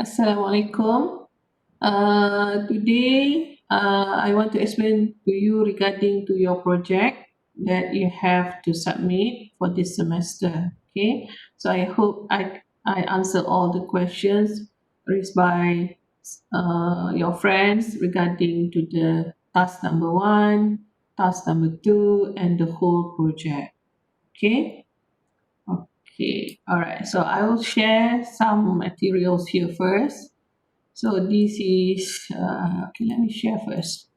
Assalamualaikum. Today, I want to explain to you regarding to your project that you have to submit for this semester. Okay, so I hope I answer all the questions raised by your friends regarding to the task number one, task number two, and the whole project. Okay. Okay, all right. So I will share some materials here first. So this is, okay, let me share first.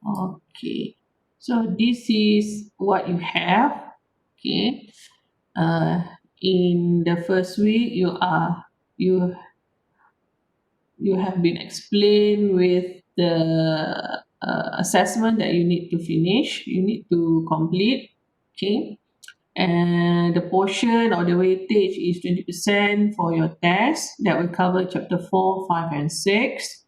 Okay, so this is what you have. Okay, uh, in the first week, you you have been explained with the assessment that you need to finish, you need to complete. Okay, and the portion or the weightage is 20% for your test that will cover chapter 4, 5, and 6.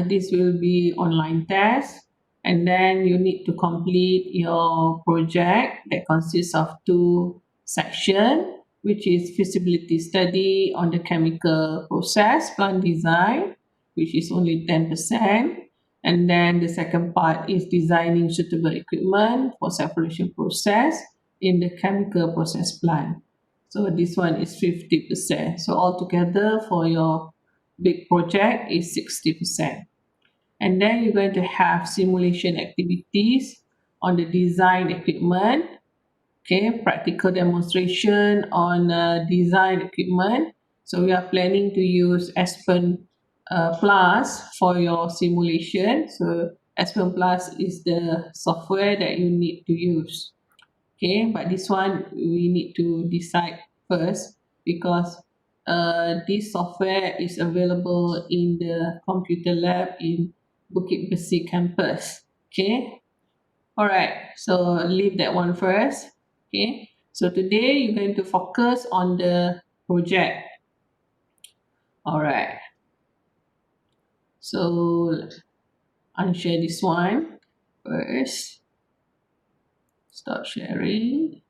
This will be online test, and then you need to complete your project that consists of two sections, which is feasibility study on the chemical process plant design, which is only 10%. And then the second part is designing suitable equipment for separation process in the chemical process plant. So this one is 50%. So altogether for your big project is 60%. And then you're going to have simulation activities on the design equipment, okay, practical demonstration on design equipment. So we are planning to use Aspen Plus for your simulation. So Aspen Plus is the software that you need to use. Okay, but this one we need to decide first because this software is available in the computer lab in Bukit Besi campus. Okay, all right, so leave that one first. Okay, so today you're going to focus on the project. All right, so unshare this one first. Stop sharing,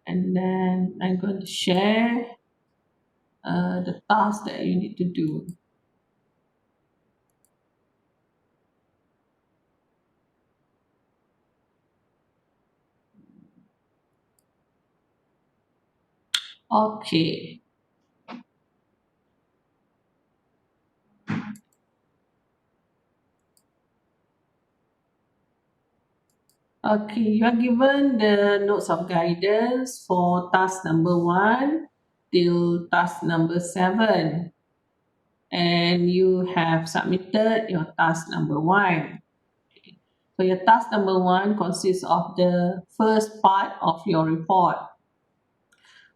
and then I'm going to share the task that you need to do. Okay. Okay, you are given the notes of guidance for task number one till task number seven, and you have submitted your task number one. So your task number one consists of the first part of your report.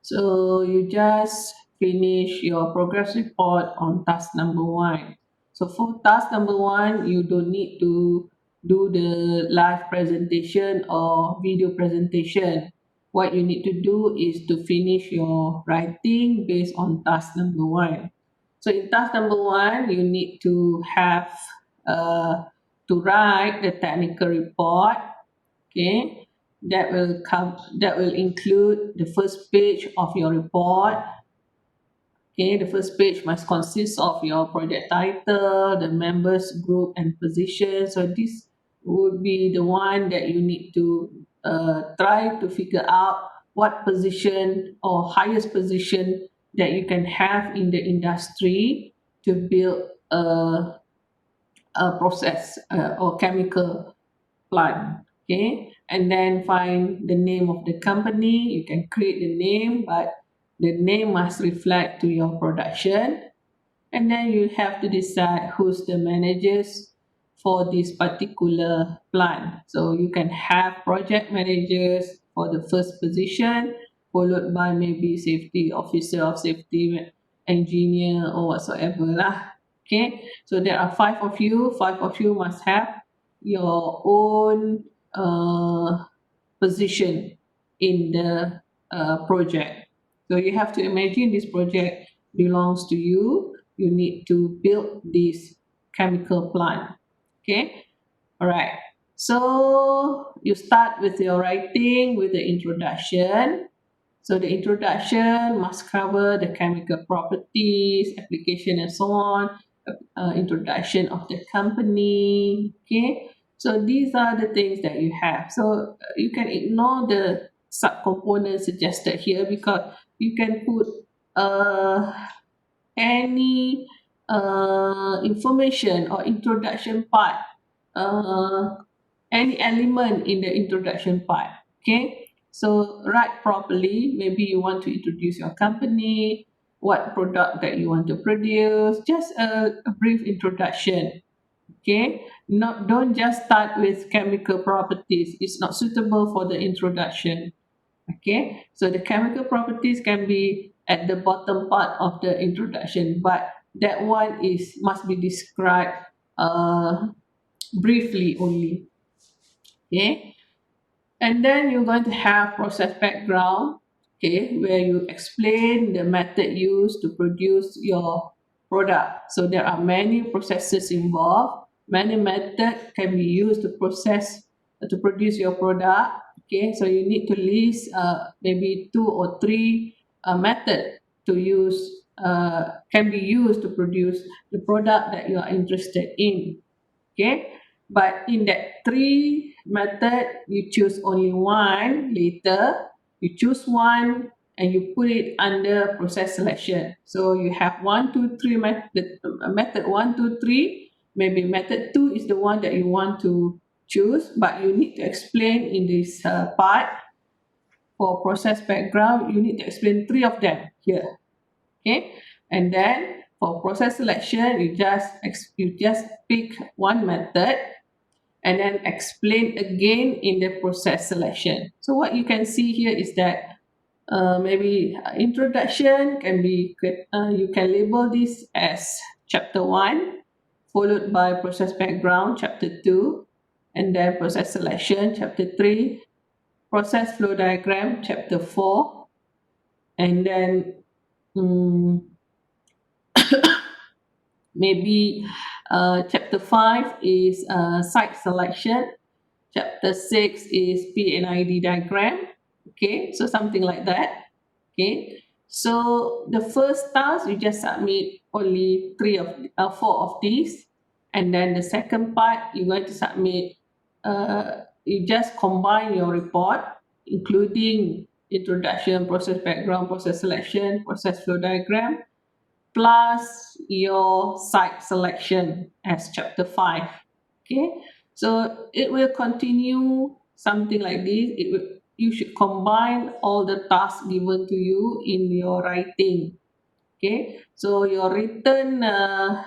So you just finish your progress report on task number one. So for task number one, you don't need to do the live presentation or video presentation. What you need to do is to finish your writing based on task number one. So in task number one, you need to have to write the technical report. Okay, that will include the first page of your report. Okay, the first page must consist of your project title, the members group and position. So this would be the one that you need to try to figure out what position or highest position that you can have in the industry to build a process or chemical plant. Okay, and then find the name of the company. You can create the name, but the name must reflect to your production. And then you have to decide who's the managers for this particular plant. So you can have project managers for the first position, followed by maybe safety officer or safety engineer or whatsoever lah. Okay, so there are five of you. Five of you must have your own position in the project. So you have to imagine this project belongs to you. You need to build this chemical plant. Okay, all right. So you start with your writing with the introduction. So the introduction must cover the chemical properties, application, and so on. Introduction of the company. Okay, so these are the things that you have. So you can ignore the subcomponents suggested here, because you can put uh, any information or introduction part, uh, any element in the introduction part. Okay, so write properly. Maybe you want to introduce your company, what product that you want to produce, just a brief introduction. Okay, not don't just start with chemical properties, it's not suitable for the introduction. Okay, so the chemical properties can be at the bottom part of the introduction, but that one is must be described uh, briefly only. Okay, and then you're going to have process background, okay, where you explain the method used to produce your product. So there are many processes involved, many methods can be used to produce your product. Okay, so you need to list maybe 2 or 3 method to use can be used to produce the product that you are interested in. Okay, but in that 3 method you choose only one. Later you choose one and you put it under process selection. So you have 1, 2, 3 method 1, 2, 3. Maybe method 2 is the one that you want to choose, but you need to explain in this part. For process background, you need to explain 3 of them here. Okay, and then for process selection, you just pick one method and then explain again in the process selection. So what you can see here is that maybe introduction can be you can label this as chapter 1, followed by process background chapter 2, and then process selection chapter 3, process flow diagram chapter 4, and then um, maybe chapter 5 is site selection, chapter 6 is PID diagram. Okay, so something like that. Okay, so the first task you just submit only 4 of these, and then the second part you're going to submit, you just combine your report including introduction, process background, process selection, process flow diagram, plus your site selection as chapter 5. Okay, so it will continue something like this. You should combine all the tasks given to you in your writing. Okay, so your written uh,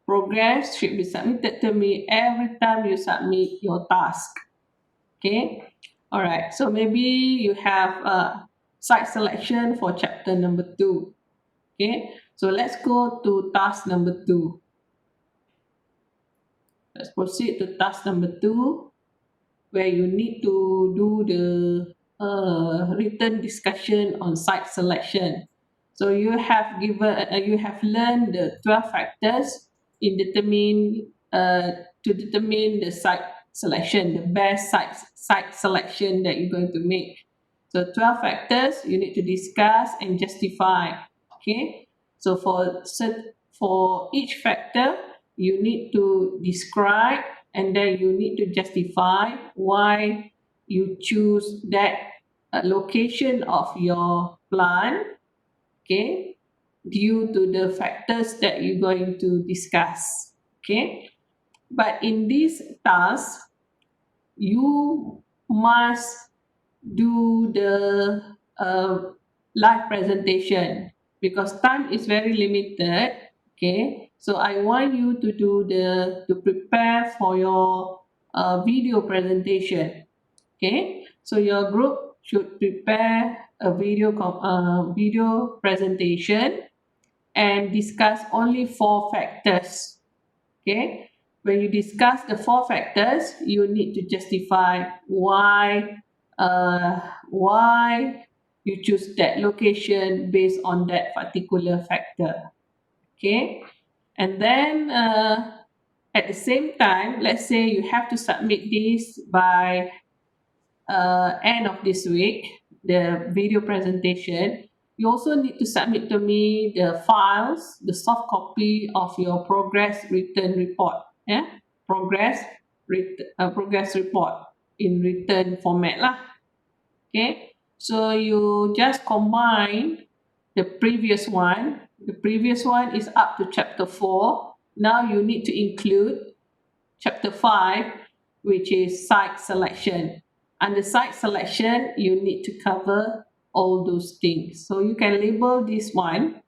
progress should be submitted to me every time you submit your task. Okay, all right, so maybe you have site selection for chapter number 2. Okay, so let's go to task number 2. Let's proceed to task number 2, where you need to do the written discussion on site selection. So you have learned the 12 factors in to determine the site selection, the best site selection that you're going to make. So 12 factors you need to discuss and justify. Okay, so for each factor you need to describe, and then you need to justify why you choose that location of your plant. Okay, due to the factors that you're going to discuss. Okay, but in this task you must do the live presentation, because time is very limited. Okay, so I want you to to prepare for your video presentation. Okay, so your group should prepare a video presentation and discuss only 4 factors. Okay, when you discuss the 4 factors, you need to justify why you choose that location based on that particular factor. Okay, and then At the same time, let's say you have to submit this by end of this week, the video presentation. You also need to submit to me the files, the soft copy of your progress written report. Yeah, progress report in written format lah. Okay, so you just combine the previous one. The previous one is up to chapter 4. Now you need to include chapter 5, which is site selection. Under site selection, you need to cover all those things. So you can label this one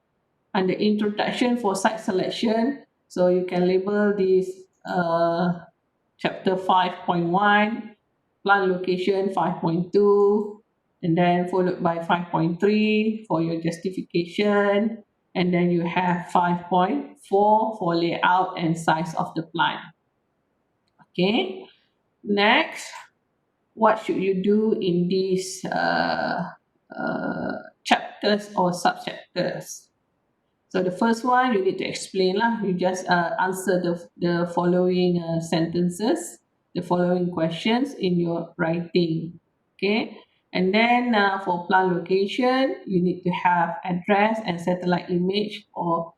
under introduction for site selection. So you can label this chapter 5.1, plan location 5.2, and then followed by 5.3 for your justification. And then you have 5.4 for layout and size of the plan. Okay, next, what should you do in these chapters or subchapters? So the first one, you need to explain lah. You just answer the following sentences, the following questions in your writing. Okay, and then for plan location, you need to have address and satellite image or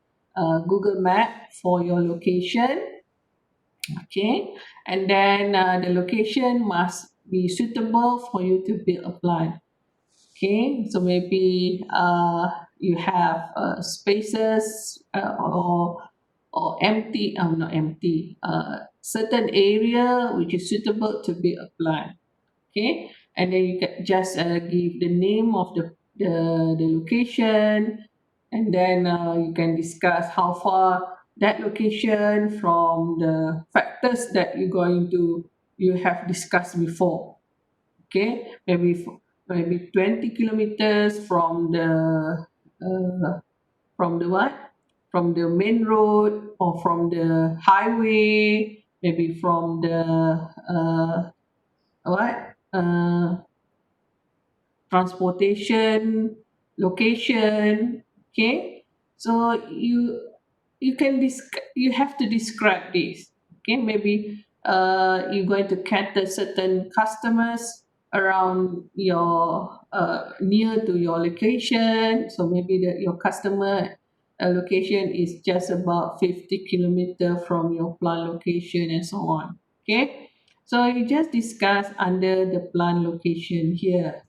Google Map for your location. Okay, and then the location must be suitable for you to build a plant. Okay, so maybe you have spaces or empty, not empty, certain area which is suitable to build a plant. Okay, and then you can just give the name of the location, and then you can discuss how far that location from the factors that you have discussed before. Okay, maybe 20 kilometers from the what, from the main road or from the highway, maybe from the what transportation location. Okay, so you have to describe this. Okay, maybe you're going to cater certain customers around your near to your location, so maybe your customer location is just about 50 kilometer from your plant location and so on. Okay, so you just discuss under the plant location here.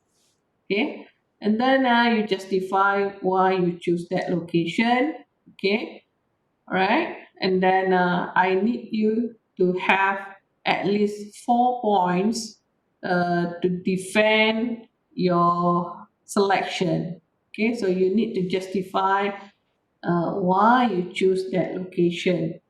Okay, and then you justify why you choose that location. Okay, all right, and then I need you to have at least 4 points to defend your selection. Okay, so you need to justify why you choose that location.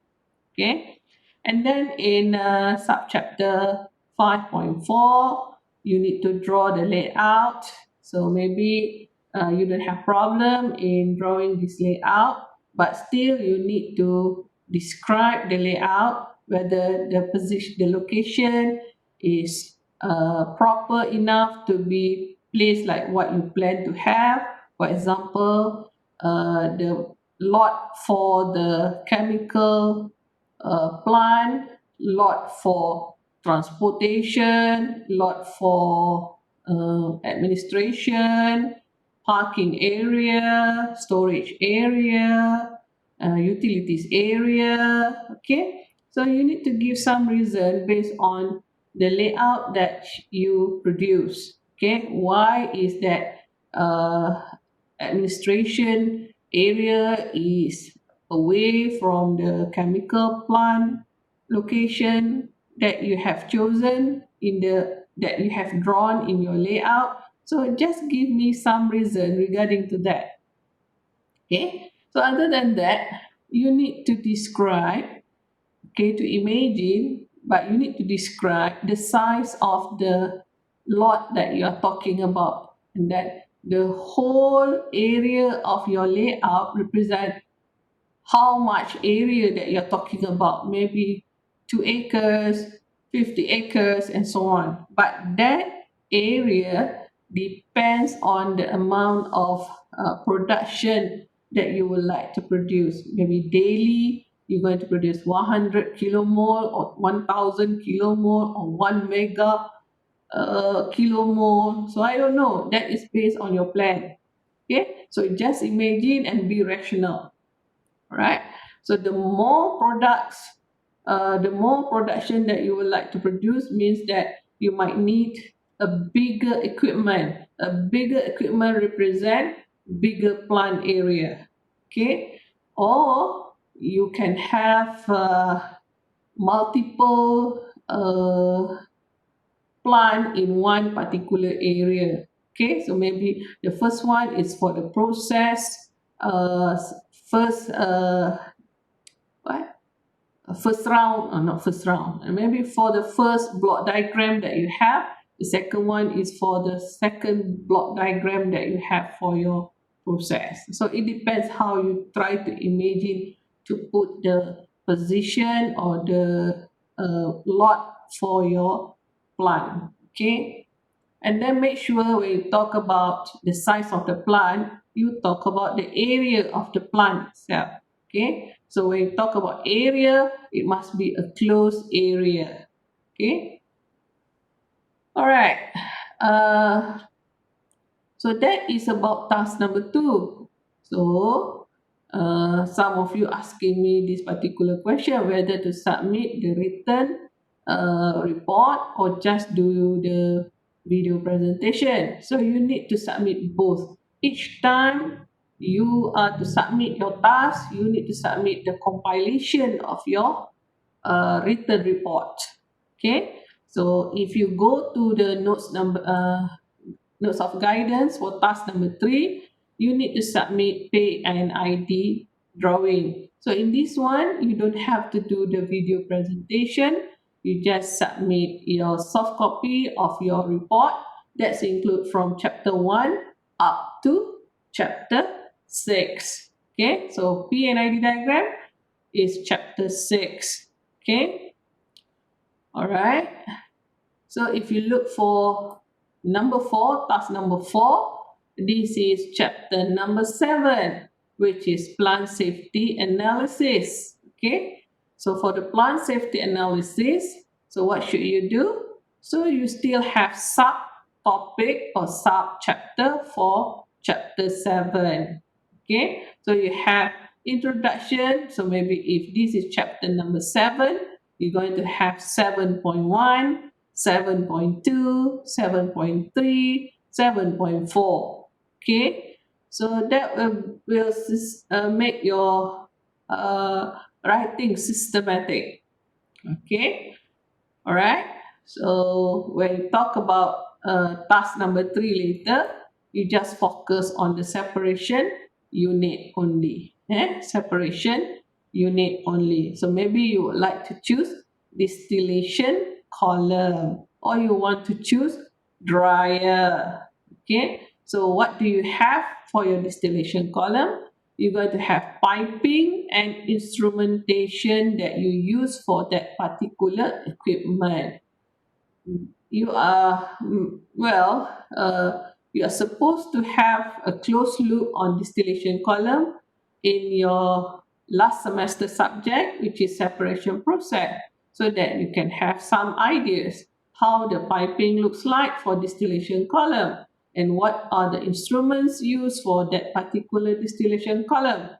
Okay, and then in subchapter 5.4, you need to draw the layout. So maybe you don't have problem in drawing this layout, but still you need to describe the layout, whether the location is proper enough to be placed like what you plan to have. For example, the lot for the chemical plant, lot for transportation, lot for administration, parking area, storage area, utilities area. Okay, so you need to give some reason based on the layout that you produce. Okay, why is that administration area is away from the chemical plant location that you have chosen that you have drawn in your layout. So just give me some reason regarding to that. Okay, so other than that, you need to describe, okay, to imagine, but you need to describe the size of the lot that you are talking about, and that the whole area of your layout represent how much area that you're talking about, maybe 2 acres, 50 acres, and so on. But that area depends on the amount of production that you would like to produce. Maybe daily, you're going to produce 100 kilomole or 1000 kilomole or 1 mega kilomole. So I don't know. That is based on your plan. Okay, so just imagine and be rational. Right? So the more products, the more production that you would like to produce means that you might need a bigger equipment. A bigger equipment represent bigger plant area. Okay, or you can have multiple plant in one particular area. Okay, so maybe the first one is for the process. First what first round, or not first round, and maybe for the first block diagram that you have, the second one is for the second block diagram that you have for your process. So it depends how you try to imagine to put the position or the lot for your plant. Okay, and then make sure when you talk about the size of the plant, you talk about the area of the plant itself. Okay, so when you talk about area, it must be a closed area. Okay, all right. So that is about task number 2. So some of you asking me this particular question, whether to submit the written report or just do the video presentation. So you need to submit both. Each time you are to submit your task, you need to submit the compilation of your written report. Okay, so if you go to the notes of guidance for task number 3, you need to submit PID drawing. So in this one, you don't have to do the video presentation. You just submit your soft copy of your report. That's include from chapter 1 up to chapter 6. Okay, so PID diagram is chapter 6. Okay, all right. So if you look for number 4, task number 4, this is chapter number 7, which is plant safety analysis. Okay, so for the plant safety analysis, so what should you do? So you still have sub-topic or sub-chapter for chapter 7. Okay, so you have introduction. So maybe if this is chapter number 7, you're going to have 7.1, 7.2, 7.3, 7.4. Okay, so that will make your writing systematic. Okay, all right. So when you talk about task number 3 later, you just focus on the separation unit only. Separation unit only. So maybe you would like to choose distillation column, or you want to choose dryer. Okay, so what do you have for your distillation column? You're going to have piping and instrumentation that you use for that particular equipment. You are you are supposed to have a close look on distillation column in your last semester subject, which is separation process, so that you can have some ideas how the piping looks like for distillation column and what are the instruments used for that particular distillation column.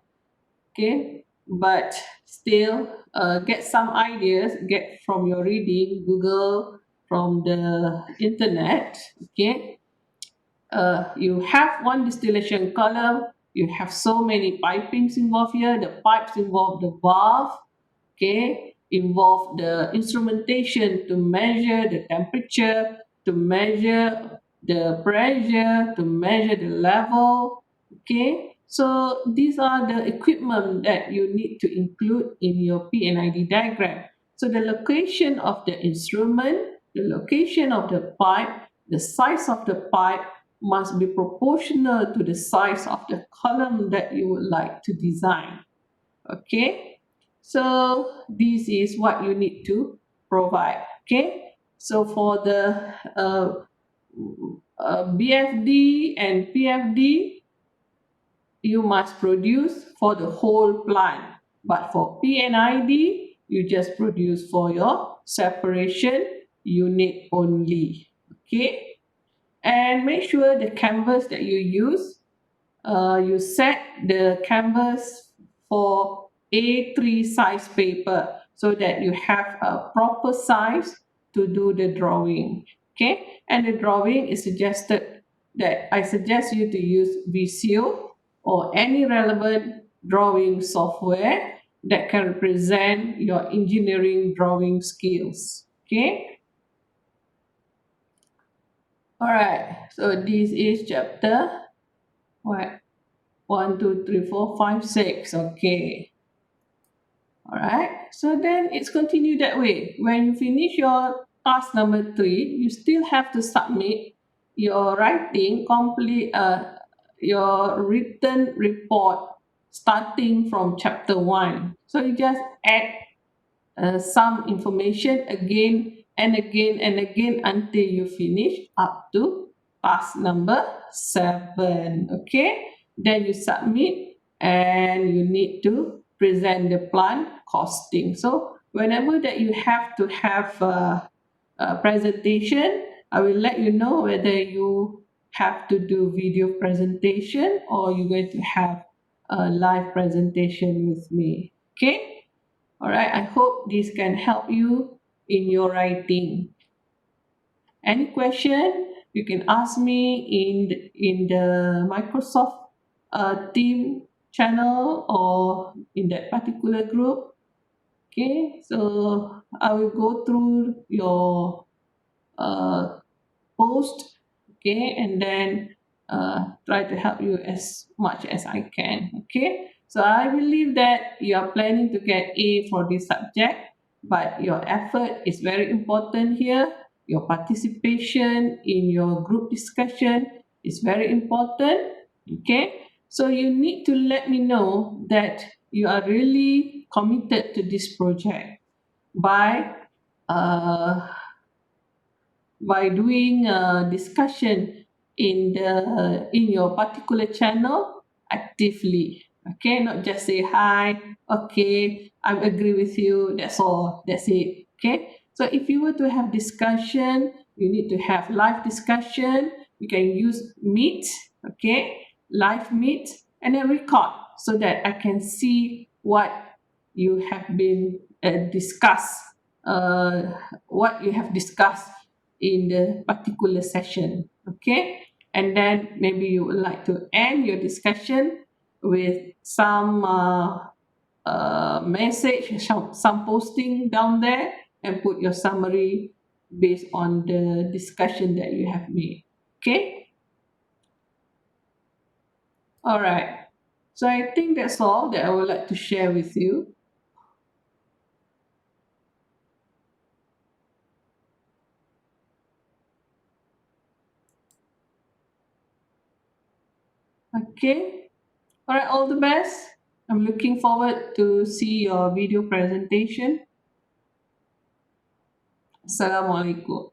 Okay, but still get some ideas, get from your reading, Google, from the internet. Okay, you have one distillation column, you have so many pipings involved here. The pipes involve the valve, okay, involve the instrumentation to measure the temperature, to measure the pressure, to measure the level. Okay, so these are the equipment that you need to include in your PID diagram. So the location of the instrument, the location of the pipe, the size of the pipe must be proportional to the size of the column that you would like to design. Okay, so this is what you need to provide. Okay, so for the BFD and PFD, you must produce for the whole plant. But for PNID, you just produce for your separation unit only. Okay, and make sure the canvas that you use, you set the canvas for A3 size paper so that you have a proper size to do the drawing. Okay, and the drawing is suggested that I suggest you to use Visio or any relevant drawing software that can represent your engineering drawing skills. Okay, all right, so this is chapter what? 1, 2, 3, 4, 5, 6. Okay. All right. So then it's continued that way. When you finish your task number 3, you still have to submit your writing complete, your written report starting from chapter 1. So you just add some information again and again and again until you finish up to task number 7. Okay, then you submit and you need to present the plan costing. So whenever that you have to have a presentation, I will let you know whether you have to do video presentation or you're going to have a live presentation with me. Okay, all right, I hope this can help you in your writing. Any question, you can ask me in the Microsoft team channel or in that particular group. Okay, so I will go through your uh, post, okay, and then try to help you as much as I can. Okay, so I believe that you are planning to get A for this subject, but your effort is very important here. Your participation in your group discussion is very important. Okay, so you need to let me know that you are really committed to this project by uh, doing a discussion in your particular channel actively. Okay, not just say hi, okay, I agree with you, that's all, that's it. Okay, so if you were to have discussion, you need to have live discussion. You can use Meet, okay, live Meet, and then record so that I can see what you have been discussed, what you have discussed in the particular session. Okay, and then maybe you would like to end your discussion with some message, some posting down there, and put your summary based on the discussion that you have made. Okay, all right, so I think that's all that I would like to share with you. Okay, all right, all the best. I'm looking forward to see your video presentation. Assalamualaikum.